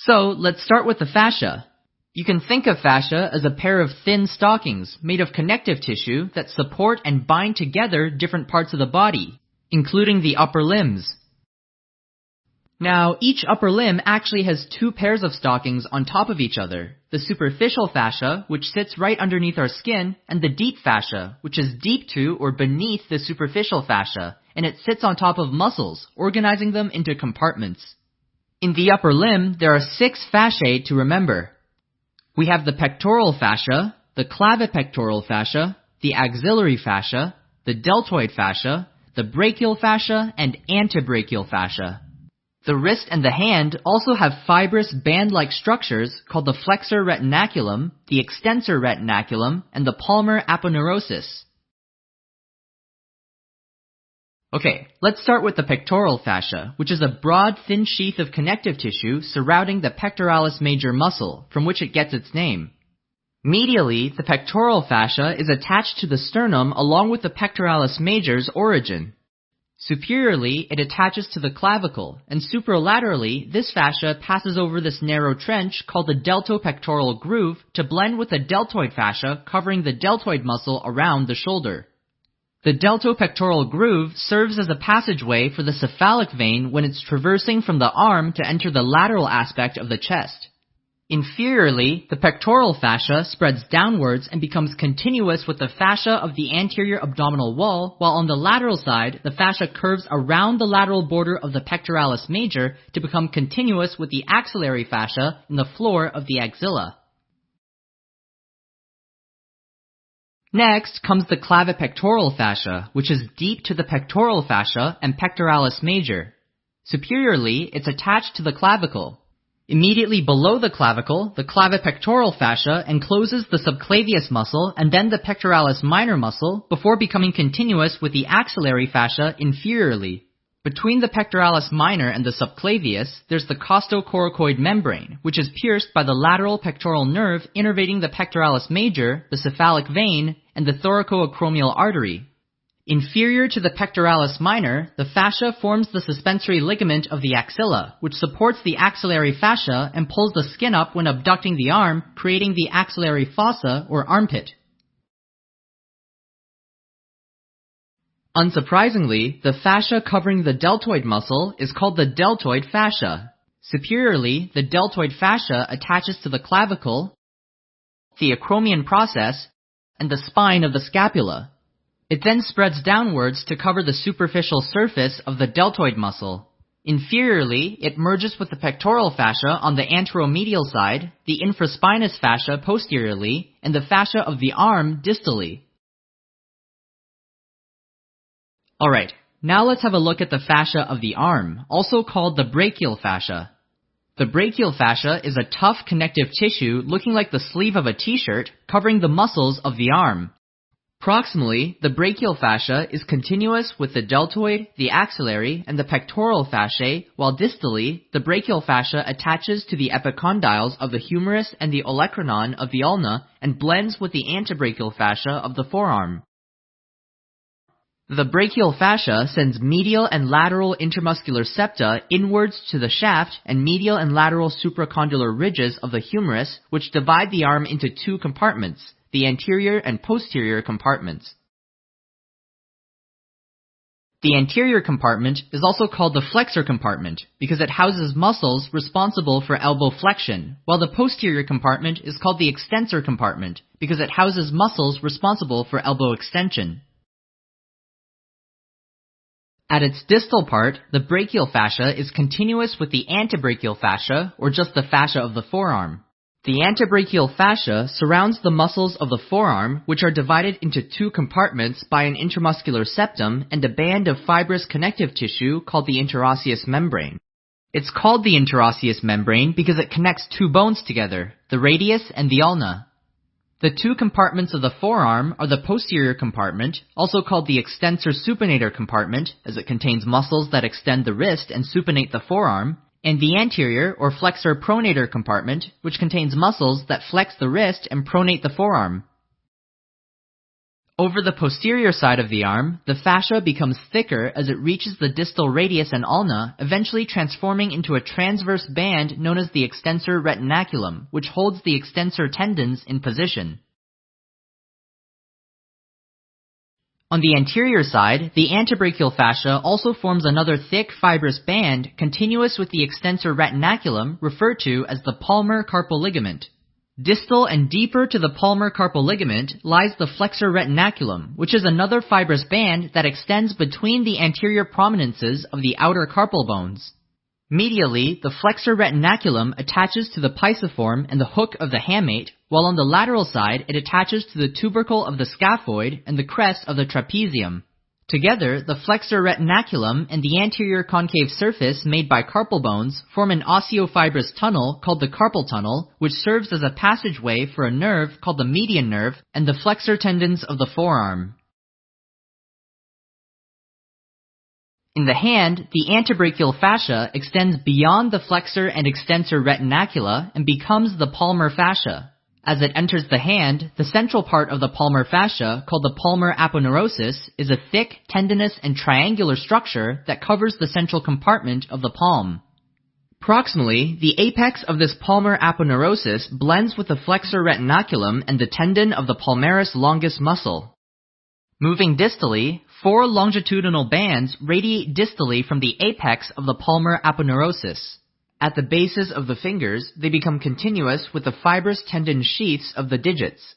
So let's start with the fascia. You can think of fascia as a pair of thin stockings made of connective tissue that support and bind together different parts of the body, including the upper limbs. Now, each upper limb actually has two pairs of stockings on top of each other, the superficial fascia, which sits right underneath our skin, and the deep fascia, which is deep to or beneath the superficial fascia, and it sits on top of muscles, organizing them into compartments. In the upper limb, there are 6 fasciae to remember. We have the pectoral fascia, the clavipectoral fascia, the axillary fascia, the deltoid fascia, the brachial fascia, and antebrachial fascia. The wrist and the hand also have fibrous band-like structures called the flexor retinaculum, the extensor retinaculum, and the palmar aponeurosis. Okay, let's start with the pectoral fascia, which is a broad, thin sheath of connective tissue surrounding the pectoralis major muscle, from which it gets its name. Medially, the pectoral fascia is attached to the sternum along with the pectoralis major's origin. Superiorly, it attaches to the clavicle, and supralaterally, this fascia passes over this narrow trench called the deltopectoral groove to blend with the deltoid fascia covering the deltoid muscle around the shoulder. The deltopectoral groove serves as a passageway for the cephalic vein when it's traversing from the arm to enter the lateral aspect of the chest. Inferiorly, the pectoral fascia spreads downwards and becomes continuous with the fascia of the anterior abdominal wall, while on the lateral side, the fascia curves around the lateral border of the pectoralis major to become continuous with the axillary fascia in the floor of the axilla. Next comes the clavipectoral fascia, which is deep to the pectoral fascia and pectoralis major. Superiorly, it's attached to the clavicle. Immediately below the clavicle, the clavipectoral fascia encloses the subclavius muscle and then the pectoralis minor muscle before becoming continuous with the axillary fascia inferiorly. Between the pectoralis minor and the subclavius, there's the costocoracoid membrane, which is pierced by the lateral pectoral nerve innervating the pectoralis major, the cephalic vein, and the thoracoacromial artery. Inferior to the pectoralis minor, the fascia forms the suspensory ligament of the axilla, which supports the axillary fascia and pulls the skin up when abducting the arm, creating the axillary fossa or armpit. Unsurprisingly, the fascia covering the deltoid muscle is called the deltoid fascia. Superiorly, the deltoid fascia attaches to the clavicle, the acromion process, and the spine of the scapula. It then spreads downwards to cover the superficial surface of the deltoid muscle. Inferiorly, it merges with the pectoral fascia on the anteromedial side, the infraspinous fascia posteriorly, and the fascia of the arm distally. Alright, now let's have a look at the fascia of the arm, also called the brachial fascia. The brachial fascia is a tough connective tissue looking like the sleeve of a t-shirt covering the muscles of the arm. Proximally, the brachial fascia is continuous with the deltoid, the axillary, and the pectoral fasciae, while distally, the brachial fascia attaches to the epicondyles of the humerus and the olecranon of the ulna and blends with the antebrachial fascia of the forearm. The brachial fascia sends medial and lateral intermuscular septa inwards to the shaft and medial and lateral supracondylar ridges of the humerus, which divide the arm into 2 compartments, the anterior and posterior compartments. The anterior compartment is also called the flexor compartment because it houses muscles responsible for elbow flexion, while the posterior compartment is called the extensor compartment because it houses muscles responsible for elbow extension. At its distal part, the brachial fascia is continuous with the antebrachial fascia, or just the fascia of the forearm. The antebrachial fascia surrounds the muscles of the forearm, which are divided into 2 compartments by an intermuscular septum and a band of fibrous connective tissue called the interosseous membrane. It's called the interosseous membrane because it connects 2 bones together, the radius and the ulna. The 2 compartments of the forearm are the posterior compartment, also called the extensor supinator compartment, as it contains muscles that extend the wrist and supinate the forearm, and the anterior or flexor pronator compartment, which contains muscles that flex the wrist and pronate the forearm. Over the posterior side of the arm, the fascia becomes thicker as it reaches the distal radius and ulna, eventually transforming into a transverse band known as the extensor retinaculum, which holds the extensor tendons in position. On the anterior side, the antebrachial fascia also forms another thick fibrous band continuous with the extensor retinaculum referred to as the palmar carpal ligament. Distal and deeper to the palmar carpal ligament lies the flexor retinaculum, which is another fibrous band that extends between the anterior prominences of the outer carpal bones. Medially, the flexor retinaculum attaches to the pisiform and the hook of the hamate, while on the lateral side it attaches to the tubercle of the scaphoid and the crest of the trapezium. Together, the flexor retinaculum and the anterior concave surface made by carpal bones form an osseofibrous tunnel called the carpal tunnel, which serves as a passageway for a nerve called the median nerve and the flexor tendons of the forearm. In the hand, the antebrachial fascia extends beyond the flexor and extensor retinacula and becomes the palmar fascia. As it enters the hand, the central part of the palmar fascia, called the palmar aponeurosis, is a thick, tendinous, and triangular structure that covers the central compartment of the palm. Proximally, the apex of this palmar aponeurosis blends with the flexor retinaculum and the tendon of the palmaris longus muscle. Moving distally, 4 longitudinal bands radiate distally from the apex of the palmar aponeurosis. At the bases of the fingers, they become continuous with the fibrous tendon sheaths of the digits.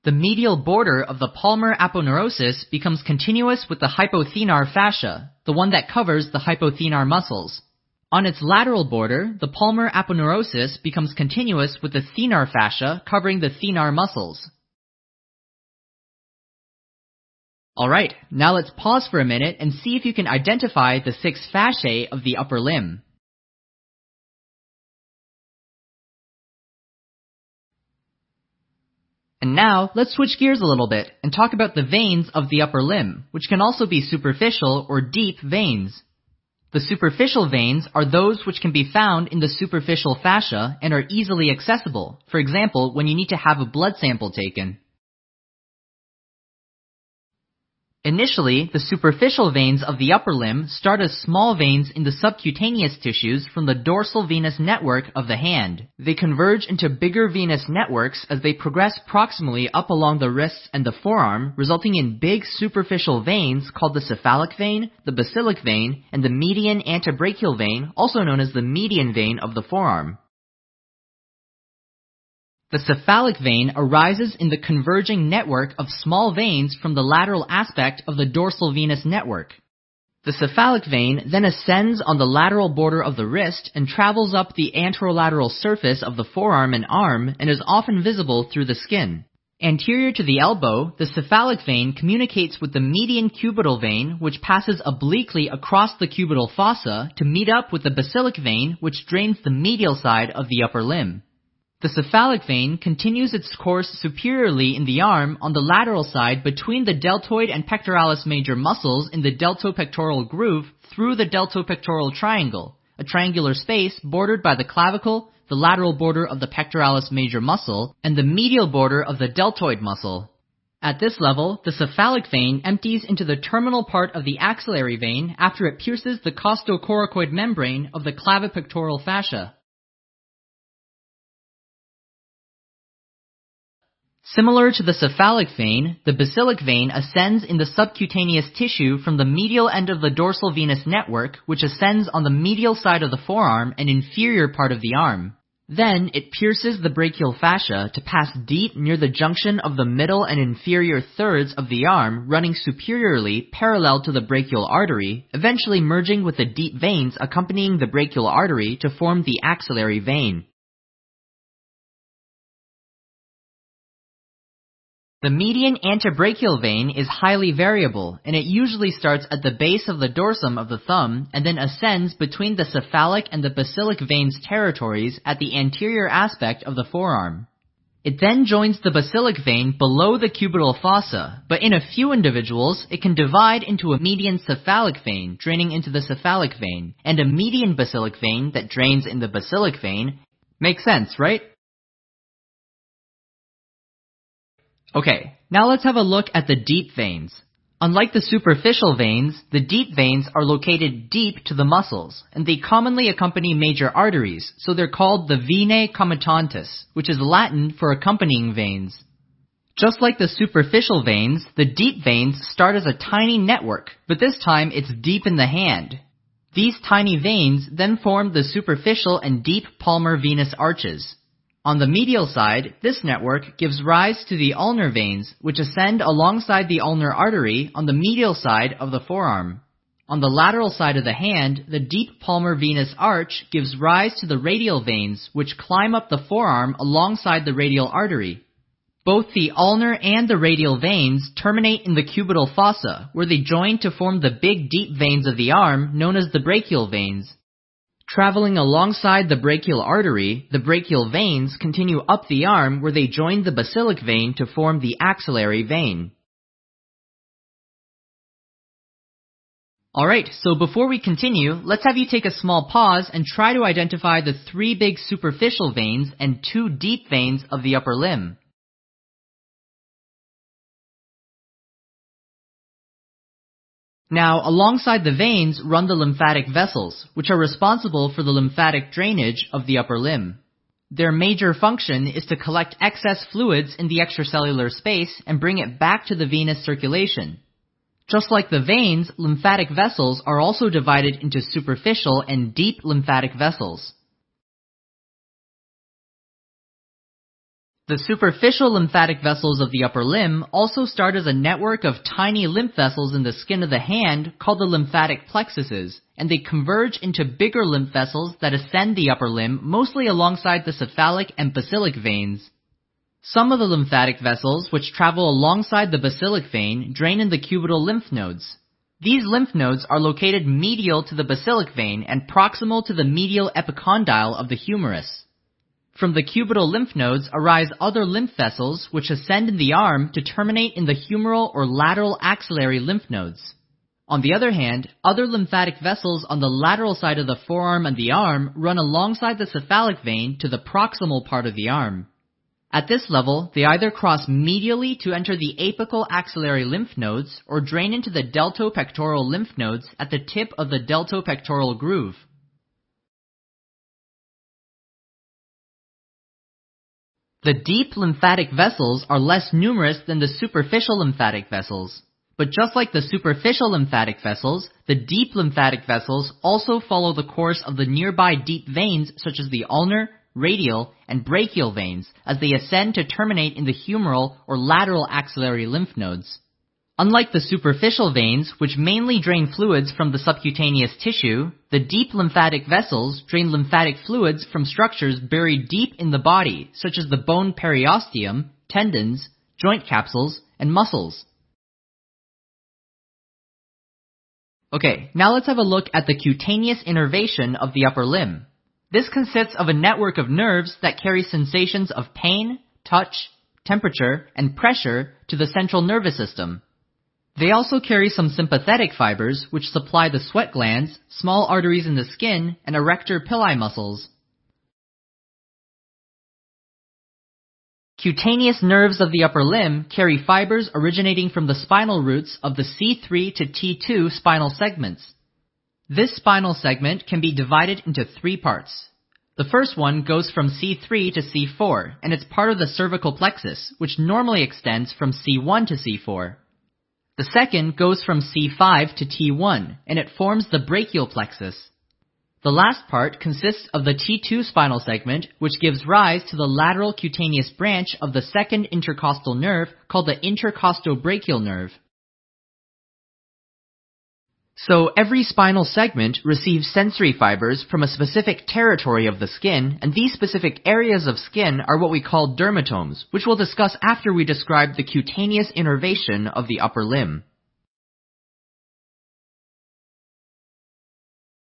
The medial border of the palmar aponeurosis becomes continuous with the hypothenar fascia, the one that covers the hypothenar muscles. On its lateral border, the palmar aponeurosis becomes continuous with the thenar fascia covering the thenar muscles. Alright, now let's pause for a minute and see if you can identify the 6 fasciae of the upper limb. And now, let's switch gears a little bit and talk about the veins of the upper limb, which can also be superficial or deep veins. The superficial veins are those which can be found in the superficial fascia and are easily accessible, for example, when you need to have a blood sample taken. Initially, the superficial veins of the upper limb start as small veins in the subcutaneous tissues from the dorsal venous network of the hand. They converge into bigger venous networks as they progress proximally up along the wrists and the forearm, resulting in big superficial veins called the cephalic vein, the basilic vein, and the median antebrachial vein, also known as the median vein of the forearm. The cephalic vein arises in the converging network of small veins from the lateral aspect of the dorsal venous network. The cephalic vein then ascends on the lateral border of the wrist and travels up the anterolateral surface of the forearm and arm and is often visible through the skin. Anterior to the elbow, the cephalic vein communicates with the median cubital vein, which passes obliquely across the cubital fossa to meet up with the basilic vein, which drains the medial side of the upper limb. The cephalic vein continues its course superiorly in the arm on the lateral side between the deltoid and pectoralis major muscles in the deltopectoral groove through the deltopectoral triangle, a triangular space bordered by the clavicle, the lateral border of the pectoralis major muscle, and the medial border of the deltoid muscle. At this level, the cephalic vein empties into the terminal part of the axillary vein after it pierces the costocoracoid membrane of the clavipectoral fascia. Similar to the cephalic vein, the basilic vein ascends in the subcutaneous tissue from the medial end of the dorsal venous network, which ascends on the medial side of the forearm and inferior part of the arm. Then, it pierces the brachial fascia to pass deep near the junction of the middle and inferior thirds of the arm, running superiorly parallel to the brachial artery, eventually merging with the deep veins accompanying the brachial artery to form the axillary vein. The median antebrachial vein is highly variable, and it usually starts at the base of the dorsum of the thumb and then ascends between the cephalic and the basilic veins territories at the anterior aspect of the forearm. It then joins the basilic vein below the cubital fossa, but in a few individuals, it can divide into a median cephalic vein draining into the cephalic vein, and a median basilic vein that drains in the basilic vein. Makes sense, right? Okay, now let's have a look at the deep veins. Unlike the superficial veins, the deep veins are located deep to the muscles, and they commonly accompany major arteries, so they're called the venae comitantes, which is Latin for accompanying veins. Just like the superficial veins, the deep veins start as a tiny network, but this time it's deep in the hand. These tiny veins then form the superficial and deep palmar venous arches. On the medial side, this network gives rise to the ulnar veins, which ascend alongside the ulnar artery on the medial side of the forearm. On the lateral side of the hand, the deep palmar venous arch gives rise to the radial veins, which climb up the forearm alongside the radial artery. Both the ulnar and the radial veins terminate in the cubital fossa, where they join to form the big deep veins of the arm, known as the brachial veins. Traveling alongside the brachial artery, the brachial veins continue up the arm where they join the basilic vein to form the axillary vein. Alright, so before we continue, let's have you take a small pause and try to identify the 3 big superficial veins and 2 deep veins of the upper limb. Now, alongside the veins run the lymphatic vessels, which are responsible for the lymphatic drainage of the upper limb. Their major function is to collect excess fluids in the extracellular space and bring it back to the venous circulation. Just like the veins, lymphatic vessels are also divided into superficial and deep lymphatic vessels. The superficial lymphatic vessels of the upper limb also start as a network of tiny lymph vessels in the skin of the hand called the lymphatic plexuses, and they converge into bigger lymph vessels that ascend the upper limb mostly alongside the cephalic and basilic veins. Some of the lymphatic vessels which travel alongside the basilic vein drain in the cubital lymph nodes. These lymph nodes are located medial to the basilic vein and proximal to the medial epicondyle of the humerus. From the cubital lymph nodes arise other lymph vessels which ascend in the arm to terminate in the humeral or lateral axillary lymph nodes. On the other hand, other lymphatic vessels on the lateral side of the forearm and the arm run alongside the cephalic vein to the proximal part of the arm. At this level, they either cross medially to enter the apical axillary lymph nodes or drain into the deltopectoral lymph nodes at the tip of the deltopectoral groove. The deep lymphatic vessels are less numerous than the superficial lymphatic vessels. But just like the superficial lymphatic vessels, the deep lymphatic vessels also follow the course of the nearby deep veins such as the ulnar, radial, and brachial veins as they ascend to terminate in the humeral or lateral axillary lymph nodes. Unlike the superficial veins, which mainly drain fluids from the subcutaneous tissue, the deep lymphatic vessels drain lymphatic fluids from structures buried deep in the body, such as the bone periosteum, tendons, joint capsules, and muscles. Okay, now let's have a look at the cutaneous innervation of the upper limb. This consists of a network of nerves that carry sensations of pain, touch, temperature, and pressure to the central nervous system. They also carry some sympathetic fibers which supply the sweat glands, small arteries in the skin, and erector pili muscles. Cutaneous nerves of the upper limb carry fibers originating from the spinal roots of the C3 to T2 spinal segments. This spinal segment can be divided into 3 parts. The first one goes from C3 to C4, and it's part of the cervical plexus, which normally extends from C1 to C4. The second goes from C5 to T1, and it forms the brachial plexus. The last part consists of the T2 spinal segment, which gives rise to the lateral cutaneous branch of the second intercostal nerve called the intercostobrachial nerve. So every spinal segment receives sensory fibers from a specific territory of the skin, and these specific areas of skin are what we call dermatomes, which we'll discuss after we describe the cutaneous innervation of the upper limb.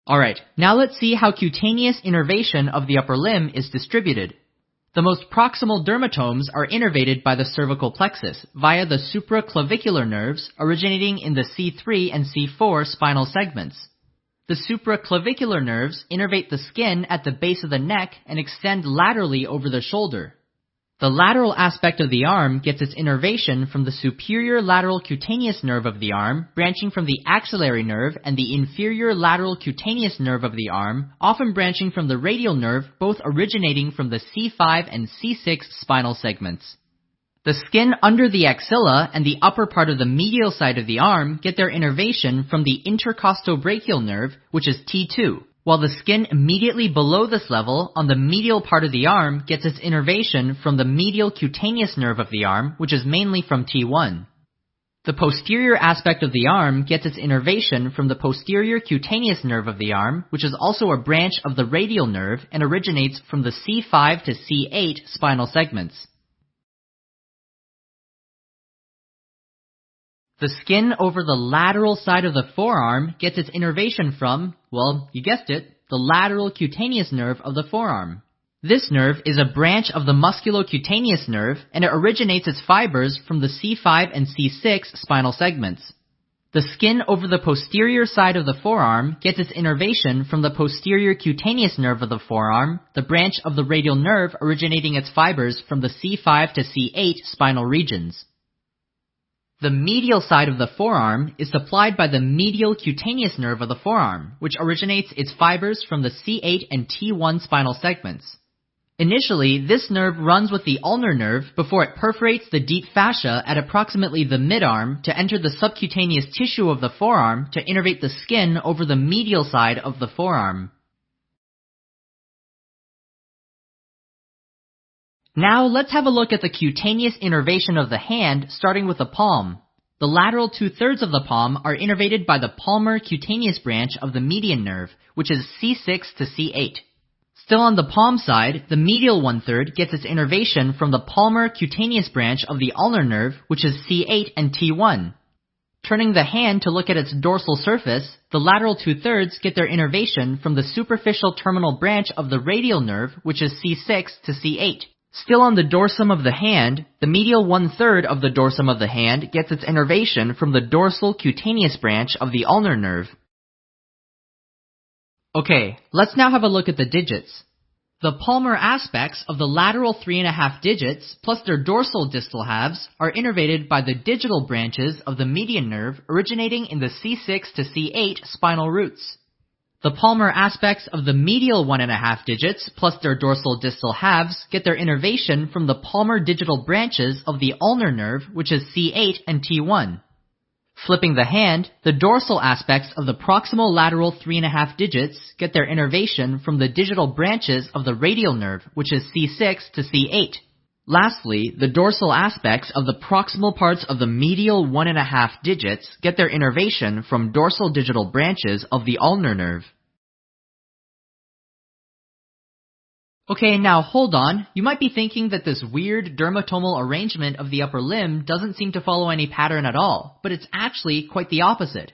Alright, now let's see how cutaneous innervation of the upper limb is distributed. The most proximal dermatomes are innervated by the cervical plexus via the supraclavicular nerves originating in the C3 and C4 spinal segments. The supraclavicular nerves innervate the skin at the base of the neck and extend laterally over the shoulder. The lateral aspect of the arm gets its innervation from the superior lateral cutaneous nerve of the arm, branching from the axillary nerve, and the inferior lateral cutaneous nerve of the arm, often branching from the radial nerve, both originating from the C5 and C6 spinal segments. The skin under the axilla and the upper part of the medial side of the arm get their innervation from the intercostobrachial nerve, which is T2. While the skin immediately below this level on the medial part of the arm gets its innervation from the medial cutaneous nerve of the arm, which is mainly from T1. The posterior aspect of the arm gets its innervation from the posterior cutaneous nerve of the arm, which is also a branch of the radial nerve and originates from the C5 to C8 spinal segments. The skin over the lateral side of the forearm gets its innervation from, well, you guessed it, the lateral cutaneous nerve of the forearm. This nerve is a branch of the musculocutaneous nerve, and it originates its fibers from the C5 and C6 spinal segments. The skin over the posterior side of the forearm gets its innervation from the posterior cutaneous nerve of the forearm, the branch of the radial nerve originating its fibers from the C5 to C8 spinal regions. The medial side of the forearm is supplied by the medial cutaneous nerve of the forearm, which originates its fibers from the C8 and T1 spinal segments. Initially, this nerve runs with the ulnar nerve before it perforates the deep fascia at approximately the midarm to enter the subcutaneous tissue of the forearm to innervate the skin over the medial side of the forearm. Now let's have a look at the cutaneous innervation of the hand, starting with the palm. The lateral 2/3 of the palm are innervated by the palmar cutaneous branch of the median nerve, which is C6 to C8. Still on the palm side, the medial 1/3 gets its innervation from the palmar cutaneous branch of the ulnar nerve, which is C8 and T1. Turning the hand to look at its dorsal surface, the lateral 2/3 get their innervation from the superficial terminal branch of the radial nerve, which is C6 to C8. Still on the dorsum of the hand, the medial 1/3 of the dorsum of the hand gets its innervation from the dorsal cutaneous branch of the ulnar nerve. Okay, let's now have a look at the digits. The palmar aspects of the lateral 3½ digits, plus their dorsal distal halves, are innervated by the digital branches of the median nerve originating in the C6 to C8 spinal roots. The palmar aspects of the medial 1½ digits, plus their dorsal distal halves, get their innervation from the palmar digital branches of the ulnar nerve, which is C8 and T1. Flipping the hand, the dorsal aspects of the proximal lateral 3½ digits get their innervation from the digital branches of the radial nerve, which is C6 to C8. Lastly, the dorsal aspects of the proximal parts of the medial 1½ digits get their innervation from dorsal digital branches of the ulnar nerve. Okay, now hold on. You might be thinking that this weird dermatomal arrangement of the upper limb doesn't seem to follow any pattern at all, but it's actually quite the opposite.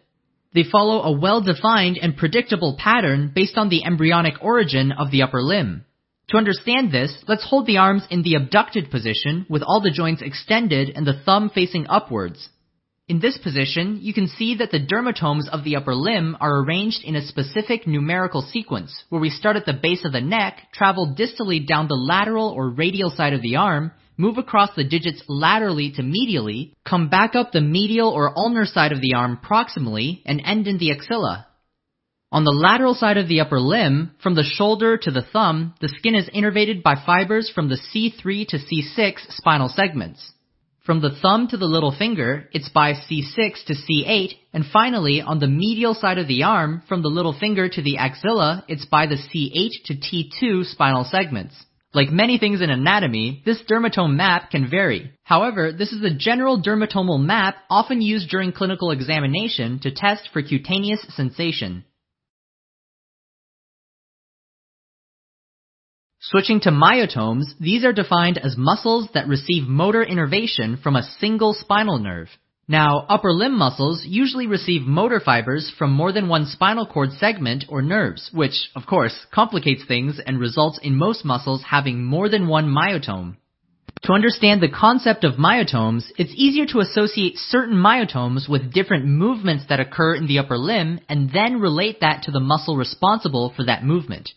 They follow a well-defined and predictable pattern based on the embryonic origin of the upper limb. To understand this, let's hold the arms in the abducted position with all the joints extended and the thumb facing upwards. In this position, you can see that the dermatomes of the upper limb are arranged in a specific numerical sequence, where we start at the base of the neck, travel distally down the lateral or radial side of the arm, move across the digits laterally to medially, come back up the medial or ulnar side of the arm proximally, and end in the axilla. On the lateral side of the upper limb, from the shoulder to the thumb, the skin is innervated by fibers from the C3 to C6 spinal segments. From the thumb to the little finger, it's by C6 to C8, and finally, on the medial side of the arm, from the little finger to the axilla, it's by the C8 to T2 spinal segments. Like many things in anatomy, this dermatome map can vary. However, this is a general dermatomal map often used during clinical examination to test for cutaneous sensation. Switching to myotomes, these are defined as muscles that receive motor innervation from a single spinal nerve. Now, upper limb muscles usually receive motor fibers from more than one spinal cord segment or nerves, which, of course, complicates things and results in most muscles having more than one myotome. To understand the concept of myotomes, it's easier to associate certain myotomes with different movements that occur in the upper limb and then relate that to the muscle responsible for that movement.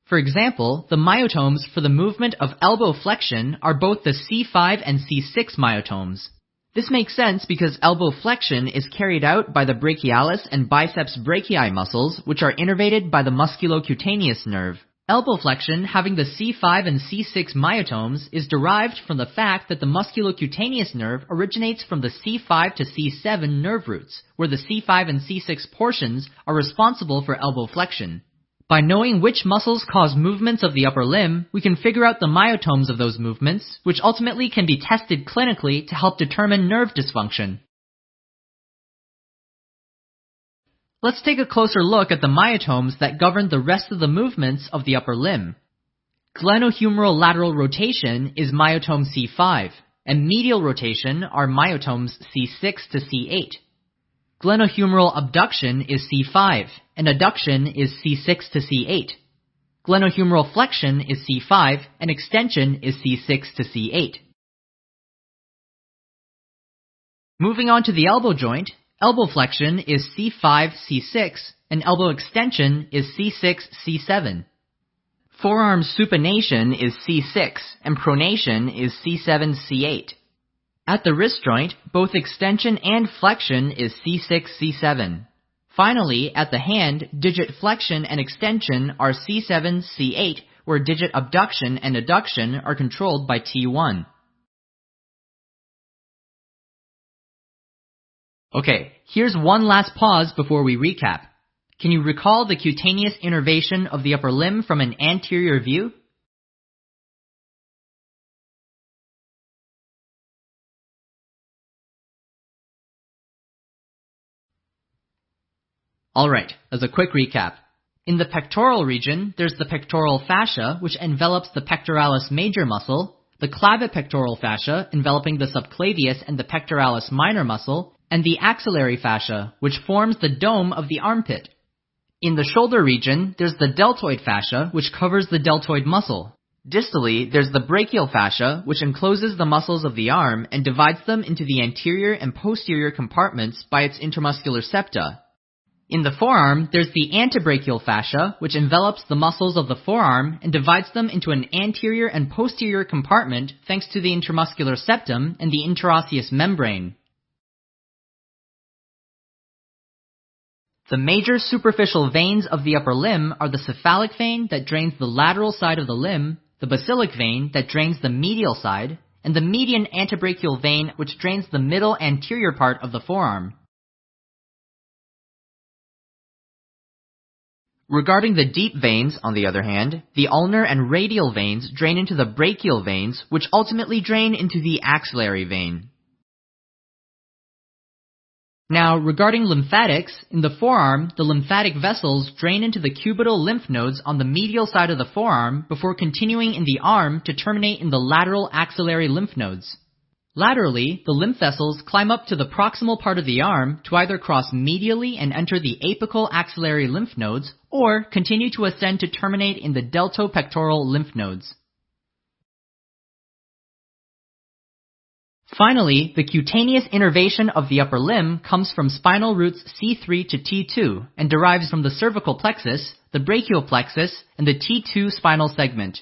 For example, the myotomes for the movement of elbow flexion are both the C5 and C6 myotomes. This makes sense because elbow flexion is carried out by the brachialis and biceps brachii muscles, which are innervated by the musculocutaneous nerve. Elbow flexion, having the C5 and C6 myotomes, is derived from the fact that the musculocutaneous nerve originates from the C5 to C7 nerve roots, where the C5 and C6 portions are responsible for elbow flexion. By knowing which muscles cause movements of the upper limb, we can figure out the myotomes of those movements, which ultimately can be tested clinically to help determine nerve dysfunction. Let's take a closer look at the myotomes that govern the rest of the movements of the upper limb. Glenohumeral lateral rotation is myotome C5, and medial rotation are myotomes C6 to C8. Glenohumeral abduction is C5, and adduction is C6 to C8. Glenohumeral flexion is C5, and extension is C6 to C8. Moving on to the elbow joint, elbow flexion is C5, C6, and elbow extension is C6, C7. Forearm supination is C6, and pronation is C7, C8. At the wrist joint, both extension and flexion is C6, C7. Finally, at the hand, digit flexion and extension are C7, C8, where digit abduction and adduction are controlled by T1. Okay, here's one last pause before we recap. Can you recall the cutaneous innervation of the upper limb from an anterior view? Alright, as a quick recap. In the pectoral region, there's the pectoral fascia, which envelops the pectoralis major muscle, the clavipectoral fascia, enveloping the subclavius and the pectoralis minor muscle, and the axillary fascia, which forms the dome of the armpit. In the shoulder region, there's the deltoid fascia, which covers the deltoid muscle. Distally, there's the brachial fascia, which encloses the muscles of the arm and divides them into the anterior and posterior compartments by its intermuscular septa. In the forearm, there's the antebrachial fascia, which envelops the muscles of the forearm and divides them into an anterior and posterior compartment thanks to the intermuscular septum and the interosseous membrane. The major superficial veins of the upper limb are the cephalic vein that drains the lateral side of the limb, the basilic vein that drains the medial side, and the median antebrachial vein which drains the middle anterior part of the forearm. Regarding the deep veins, on the other hand, the ulnar and radial veins drain into the brachial veins, which ultimately drain into the axillary vein. Now, regarding lymphatics, in the forearm, the lymphatic vessels drain into the cubital lymph nodes on the medial side of the forearm before continuing in the arm to terminate in the lateral axillary lymph nodes. Laterally, the lymph vessels climb up to the proximal part of the arm to either cross medially and enter the apical axillary lymph nodes, or continue to ascend to terminate in the deltopectoral lymph nodes. Finally, the cutaneous innervation of the upper limb comes from spinal roots C3 to T2 and derives from the cervical plexus, the brachial plexus, and the T2 spinal segment.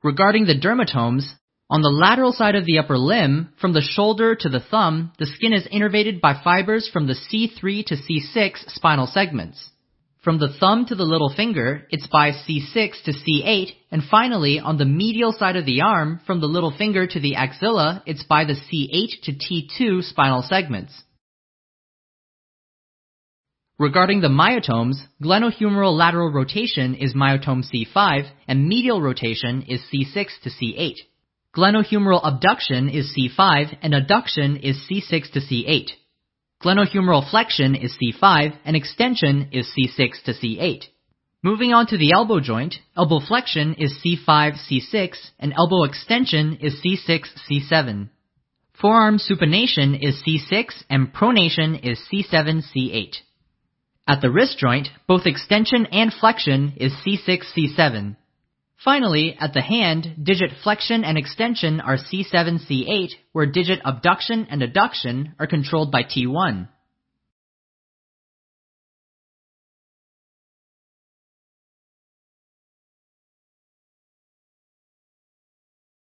Regarding the dermatomes, on the lateral side of the upper limb, from the shoulder to the thumb, the skin is innervated by fibers from the C3 to C6 spinal segments. From the thumb to the little finger, it's by C6 to C8, and finally, on the medial side of the arm, from the little finger to the axilla, it's by the C8 to T2 spinal segments. Regarding the myotomes, glenohumeral lateral rotation is myotome C5, and medial rotation is C6 to C8. Glenohumeral abduction is C5, and adduction is C6 to C8. Glenohumeral flexion is C5, and extension is C6 to C8. Moving on to the elbow joint, elbow flexion is C5, C6, and elbow extension is C6, C7. Forearm supination is C6, and pronation is C7, C8. At the wrist joint, both extension and flexion is C6, C7. Finally, at the hand, digit flexion and extension are C7, C8, where digit abduction and adduction are controlled by T1.